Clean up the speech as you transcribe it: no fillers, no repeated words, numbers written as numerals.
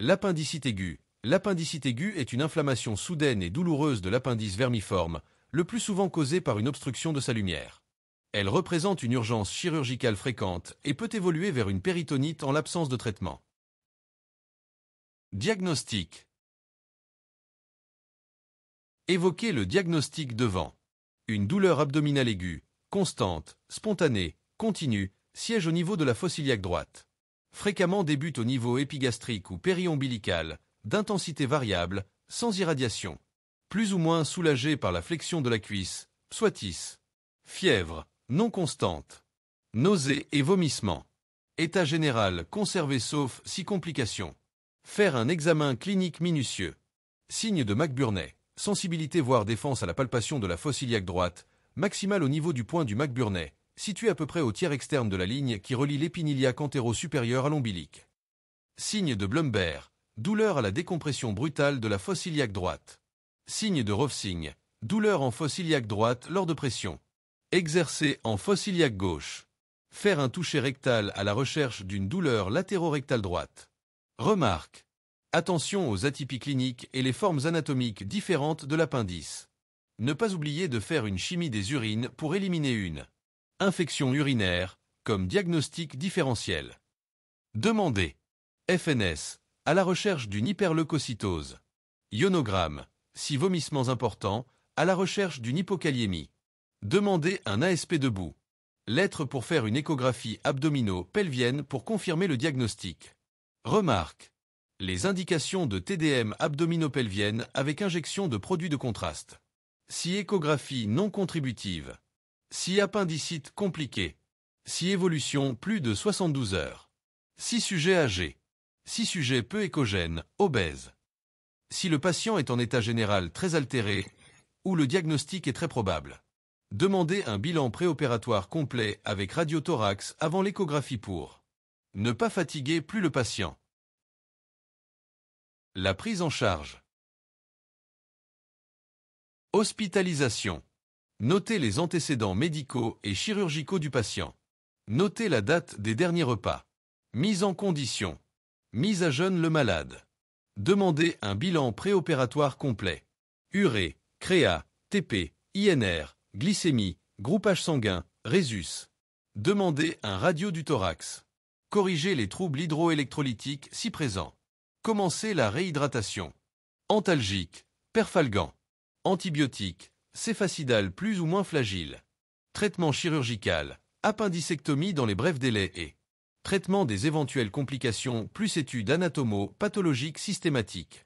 L'appendicite aiguë. L'appendicite aiguë est une inflammation soudaine et douloureuse de l'appendice vermiforme, le plus souvent causée par une obstruction de sa lumière. Elle représente une urgence chirurgicale fréquente et peut évoluer vers une péritonite en l'absence de traitement. Diagnostic. Évoquez le diagnostic devant. Une douleur abdominale aiguë, constante, spontanée, continue, siège au niveau de la fosse iliaque droite. Fréquemment débute au niveau épigastrique ou périombilical, d'intensité variable, sans irradiation. Plus ou moins soulagé par la flexion de la cuisse, psoitis. Fièvre, non constante. Nausées et vomissements. État général conservé sauf si complications. Faire un examen clinique minutieux. Signe de McBurney. Sensibilité voire défense à la palpation de la fosse iliaque droite, maximale au niveau du point du McBurney, situé à peu près au tiers externe de la ligne qui relie l'épine iliaque antéro-supérieure à l'ombilic. Signe de Blumberg. Douleur à la décompression brutale de la fosse iliaque droite. Signe de Rovsing. Douleur en fosse iliaque droite lors de pression. Exercer en fosse iliaque gauche. Faire un toucher rectal à la recherche d'une douleur latéro-rectale droite. Remarque. Attention aux atypies cliniques et les formes anatomiques différentes de l'appendice. Ne pas oublier de faire une chimie des urines pour éliminer une infection urinaire, comme diagnostic différentiel. Demandez. FNS. À la recherche d'une hyperleucocytose. Ionogramme. Si vomissements importants, à la recherche d'une hypokaliémie. Demandez un ASP debout. Lettre pour faire une échographie abdominaux-pelvienne pour confirmer le diagnostic. Remarque. Les indications de TDM abdominopelvienne avec injection de produits de contraste. Si échographie non contributive. Si appendicite compliqué. Si évolution plus de 72 heures. Si sujet âgé. Si sujet peu échogène, obèse. Si le patient est en état général très altéré, ou le diagnostic est très probable. Demandez un bilan préopératoire complet avec radiothorax avant l'échographie pour ne pas fatiguer plus le patient. La prise en charge. Hospitalisation. Notez les antécédents médicaux et chirurgicaux du patient. Notez la date des derniers repas. Mise en condition. Mise à jeûne le malade. Demandez un bilan préopératoire complet. Urée, créa, TP, INR, glycémie, groupage sanguin, résus. Demandez un radio du thorax. Corrigez les troubles hydroélectrolytiques si présents. Commencez la réhydratation. Antalgique, perfalgan. Antibiotique, céfacidal plus ou moins flagile. Traitement chirurgical, appendicectomie dans les brefs délais et traitement des éventuelles complications plus études anatomo-pathologiques systématiques.